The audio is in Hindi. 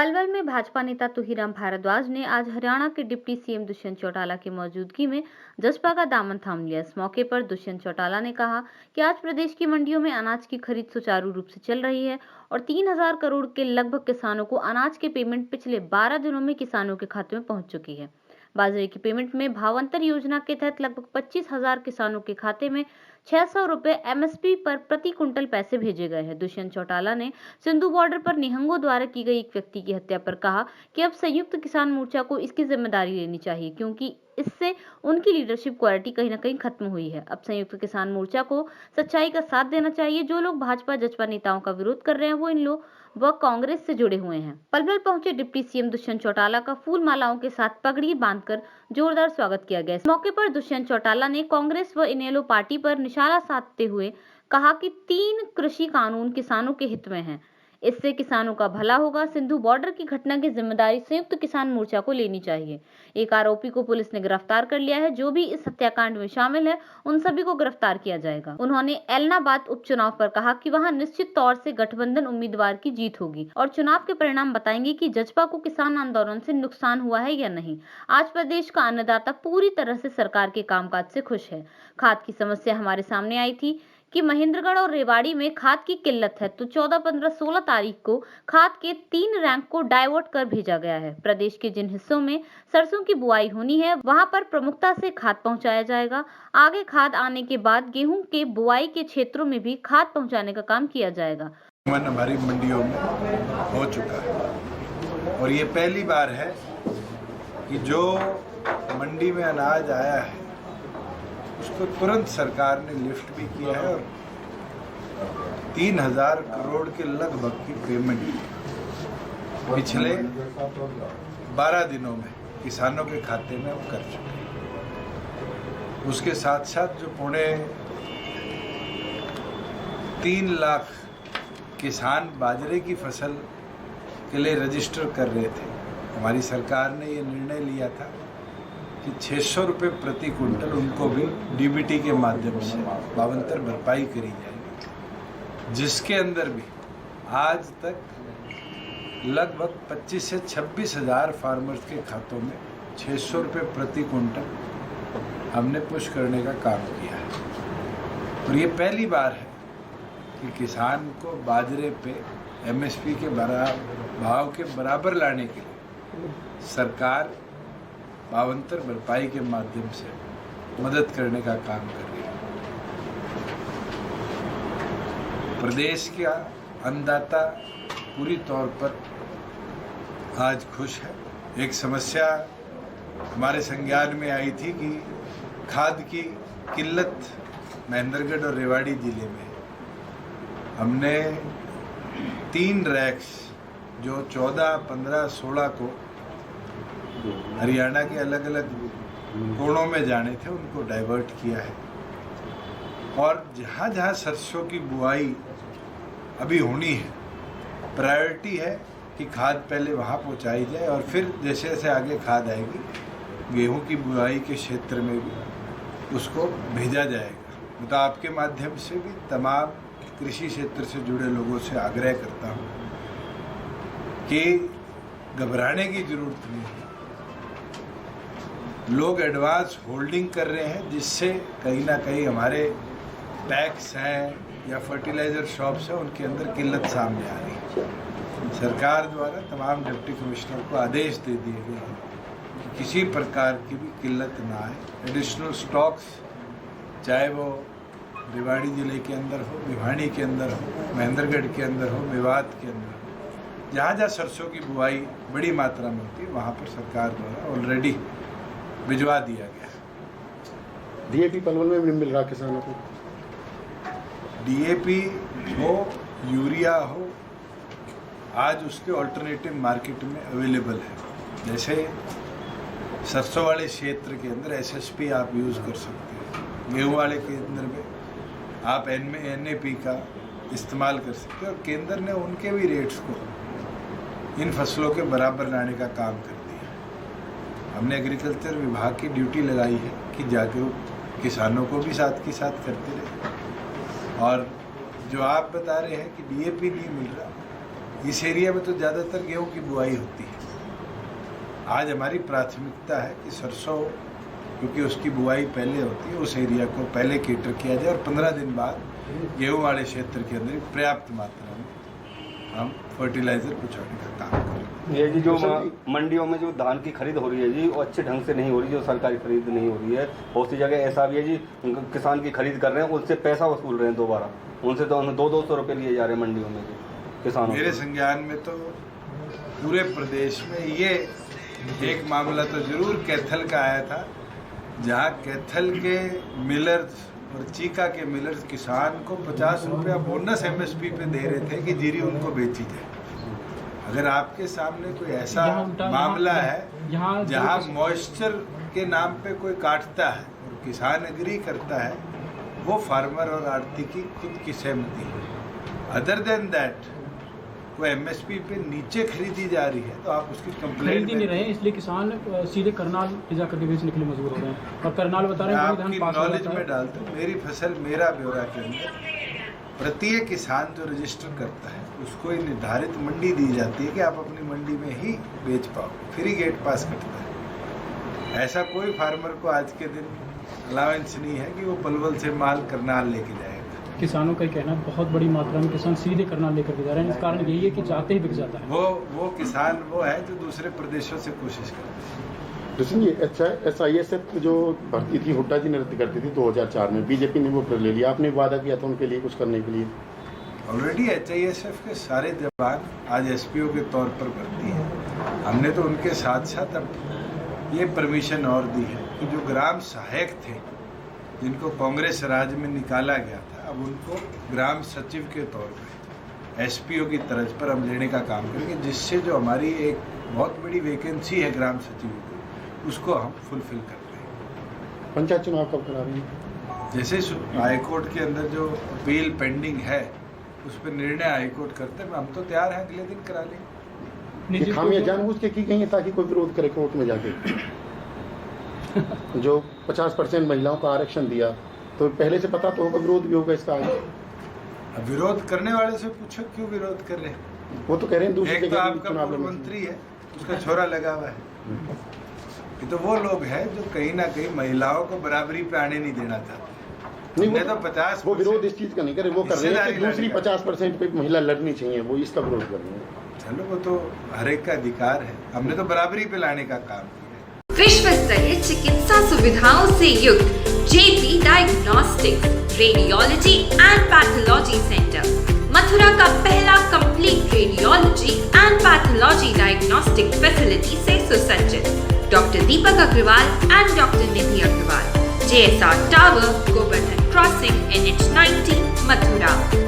पलवल में भाजपा नेता तुहिराम भारद्वाज ने आज हरियाणा के डिप्टी सीएम दुष्यंत चौटाला की मौजूदगी में जसपा का दामन थाम लिया। इस मौके पर दुष्यंत चौटाला ने कहा कि आज प्रदेश की मंडियों में अनाज की खरीद सुचारू रूप से चल रही है और 3000 करोड़ के लगभग किसानों को अनाज के पेमेंट पिछले 12 दिनों में किसानों के खाते में पहुंच चुकी है। बाजरे की पेमेंट में भावांतर योजना के तहत लगभग 25,000 किसानों के खाते में 600 रुपए एमएसपी पर प्रति कुंटल पैसे भेजे गए हैं। दुष्यंत चौटाला ने सिंधु बॉर्डर पर निहंगों द्वारा की गई एक व्यक्ति की हत्या पर कहा कि अब संयुक्त किसान मोर्चा को इसकी जिम्मेदारी लेनी चाहिए, क्योंकि इससे उनकी लीडरशिप क्वालिटी कहीं ना कहीं खत्म हुई है। अब संयुक्त किसान मोर्चा को सच्चाई का साथ देना चाहिए। जो लोग भाजपा जसपा नेताओं का विरोध कर रहे हैं वो इन लोग वह कांग्रेस से जुड़े हुए हैं। पलवल पहुंचे डिप्टी सीएम दुष्यंत चौटाला का फूल मालाओं के साथ पगड़ी बांधकर जोरदार स्वागत किया गया। इस मौके पर दुष्यंत चौटाला ने कांग्रेस व इनेलो पार्टी पर निशाना साधते हुए कहा कि 3 कृषि कानून किसानों के हित में हैं। इससे किसानों का भला होगा। सिंधु बॉर्डर की घटना की जिम्मेदारी संयुक्त किसान मोर्चा को लेनी चाहिए। एक आरोपी को पुलिस ने गिरफ्तार कर लिया है। जो भी इस हत्याकांड में शामिल है उन सभी को गिरफ्तार किया जाएगा। उन्होंने एलनाबाद उपचुनाव पर कहा कि वहां निश्चित तौर से गठबंधन उम्मीदवार की जीत होगी और चुनाव के परिणाम बताएंगे कि जसपा को किसान आंदोलन से नुकसान हुआ है या नहीं। आज प्रदेश का अन्नदाता पूरी तरह से सरकार के कामकाज से खुश है। खाद की समस्या हमारे सामने आई थी कि महेंद्रगढ़ और रेवाड़ी में खाद की किल्लत है, तो 14, 15, 16 तारीख को खाद के 3 रैंक को डाइवर्ट कर भेजा गया है। प्रदेश के जिन हिस्सों में सरसों की बुआई होनी है वहां पर प्रमुखता से खाद पहुंचाया जाएगा। आगे खाद आने के बाद गेहूं के बुआई के क्षेत्रों में भी खाद पहुंचाने का काम किया जाएगा। हमारी मंडियों में हो चुका है और ये पहली बार है कि जो मंडी में अनाज आया है उसको तुरंत सरकार ने लिफ्ट भी किया है और 3000 करोड़ के लगभग की पेमेंट पिछले 12 दिनों में किसानों के खाते में हम कर चुके हैं। उसके साथ साथ जो 3.25 लाख किसान बाजरे की फसल के लिए रजिस्टर कर रहे थे, हमारी सरकार ने ये निर्णय लिया था कि 600 रुपये प्रति कुंटल उनको भी डीबीटी के माध्यम से भावांतर भरपाई करी जाएगी, जिसके अंदर भी आज तक लगभग 25 से 26 हज़ार फार्मर्स के खातों में 600 रुपये प्रति कुंटल हमने पुश करने का काम किया है। और ये पहली बार है कि किसान को बाजरे पे एमएसपी के भाव के बराबर लाने के लिए सरकार भावांतर भरपाई के माध्यम से मदद करने का काम कर रही है। प्रदेश का अन्नदाता पूरी तौर पर आज खुश है। एक समस्या हमारे संज्ञान में आई थी कि खाद की किल्लत महेंद्रगढ़ और रेवाड़ी जिले में हमने 3 रैक्स जो 14, 15, 16 को हरियाणा के अलग अलग कोणों में जाने थे उनको डाइवर्ट किया है और जहाँ जहाँ सरसों की बुआई अभी होनी है प्रायोरिटी है कि खाद पहले वहाँ पहुँचाई जाए और फिर जैसे जैसे आगे खाद आएगी गेहूं की बुआई के क्षेत्र में भी उसको भेजा जाएगा। तो आपके माध्यम से भी तमाम कृषि क्षेत्र से जुड़े लोगों से आग्रह करता हूँ कि घबराने की जरूरत नहीं है। लोग एडवांस होल्डिंग कर रहे हैं जिससे कहीं ना कहीं हमारे टैक्स हैं या फर्टिलाइज़र शॉप्स हैं उनके अंदर किल्लत सामने आ रही है। सरकार द्वारा तमाम डिप्टी कमिश्नर को आदेश दे दिए गए हैं कि किसी प्रकार की भी किल्लत ना आए। एडिशनल स्टॉक्स चाहे वो रेवाड़ी ज़िले के अंदर हो, भिवानी के अंदर हो, महेंद्रगढ़ के अंदर हो, मेवात के अंदर हो, जहाँ जहाँ सरसों की बुआई बड़ी मात्रा में होती है वहाँ पर सरकार द्वारा ऑलरेडी भिजवा दिया गया। डीएपी पलवल में भी मिल रहा किसानों को। डीएपी हो, यूरिया हो, आज उसके ऑल्टरनेटिव मार्केट में अवेलेबल है। जैसे सरसों वाले क्षेत्र के अंदर एसएसपी आप यूज़ कर सकते हैं, गेहूँ वाले के अंदर में आप एनएपी का इस्तेमाल कर सकते हैं और केंद्र ने उनके भी रेट्स को इन फसलों के बराबर लाने का काम कर दिया। हमने एग्रीकल्चर विभाग की ड्यूटी लगाई है कि जागरूक किसानों को भी साथ के साथ करते रहे। और जो आप बता रहे हैं कि डीएपी नहीं मिल रहा, इस एरिया में तो ज़्यादातर गेहूं की बुआई होती है। आज हमारी प्राथमिकता है कि सरसों, क्योंकि उसकी बुआई पहले होती है, उस एरिया को पहले केटर किया जाए और 15 दिन बाद गेहूं वाले क्षेत्र के अंदर पर्याप्त मात्रा में हम फर्टिलाइजर पहुँचाने का काम करें। ये जी जो मंडियों में जो धान की खरीद हो रही है जी, वो अच्छे ढंग से नहीं हो रही, जो सरकारी खरीद नहीं हो रही है। बहुत सी जगह ऐसा भी है जी, किसान की खरीद कर रहे हैं, उनसे पैसा वसूल रहे हैं दोबारा, उनसे तो 200-200 रुपये लिए जा रहे हैं मंडियों में जी किसानों। मेरे संज्ञान में तो पूरे प्रदेश में ये एक मामला तो जरूर कैथल का आया था, जहाँ कैथल के मिलर्स और चीका के मिलर्स किसान को 50 रुपया बोनस MSP पे दे रहे थे कि जीरी उनको बेची जाए। अगर आपके सामने कोई ऐसा मामला है जहाँ मॉइस्चर के नाम पे कोई काटता है और किसान एग्री करता है, वो फार्मर और आड़ती की खुद की सहमति है। अदर देन दैट वो MSP पे नीचे खरीदी जा रही है तो आप उसकी कंप्लेंट खरीद ही नहीं रहे, इसलिए किसान सीधे करनाल ले जाकर के बेचने के लिए मजबूर हो रहे हैं। और करनाल बता रहे हैं आपकी नॉलेज में डालता हूँ, मेरी फसल मेरा ब्यौरा के अंदर प्रत्येक किसान जो रजिस्टर करता है उसको एक निर्धारित मंडी दी जाती है कि आप अपनी मंडी में ही बेच पाओ, फ्री गेट पास करता है। ऐसा कोई फार्मर को आज के दिन अलावेंस नहीं है कि वो पलवल से माल करनाल लेके जाएगा। किसानों का कहना बहुत बड़ी मात्रा में किसान सीधे करनाल लेकर के जा रहे हैं, इस कारण यही है कि जाते ही बिक जाता है। वो किसान वो है जो दूसरे प्रदेशों से कोशिश करते हैं। जैसे ये SISF जो भर्ती थी, हुड्डा जी ने रद्द करती थी 2004 में, बीजेपी ने वो कर ले लिया। आपने वादा किया था उनके लिए कुछ करने के लिए। ऑलरेडी HISF के सारे जवान आज SPO के तौर पर भर्ती हैं। हमने तो उनके साथ साथ अब ये परमिशन और दी है कि जो ग्राम सहायक थे जिनको कांग्रेस राज में निकाला गया था, अब उनको ग्राम सचिव के तौर पर SPO की तर्ज पर हम लेने का काम करेंगे, जिससे जो हमारी एक बहुत बड़ी वैकेंसी है ग्राम सचिव की, उसको हम फुलफिल कर दें। पंचायत चुनाव कब करा रही है? जैसे हाईकोर्ट के अंदर जो अपील पेंडिंग है उस पर निर्णय हाईकोर्ट करते हैं, हम तो तैयार हैं अगले दिन करा लेंगे। ये खामियां जानबूझ के की गई हैं ताकि कोई विरोध करे कोर्ट में जाके। जो 50% महिलाओं का आरक्षण दिया तो पहले से पता तो होगा, विरोध भी होगा इसका। अब विरोध करने वाले से पूछो क्यों विरोध कर रहे हैं। वो तो कह रहे हैं दूसरी एक तो जगह आपका पूर्व मंत्री है, उसका छोरा लगा हुआ है। ये तो वो लोग हैं जो कहीं ना कहीं महिलाओं को बराबरी पे आने नहीं देना चाहते। नहीं, तो 50 वो विरोध इस चीज का नहीं करे, वो कर रहे हैं कि दूसरी 50% पे महिला लड़नी चाहिए, वो इसका विरोध कर रहे हैं। चलो वो तो हर एक का अधिकार है, हमने तो बराबरी पे लाने का काम किया। विश्व स्तरीय चिकित्सा सुविधाओं से युक्त JP diagnostics radiology and pathology centre, Mathura का पहला complete radiology and pathology diagnostic facility से सुसज्जित। Doctor Deepak Agarwal and doctor Nidhi Agarwal, JSR tower, Govardhan crossing, NH 90, Mathura.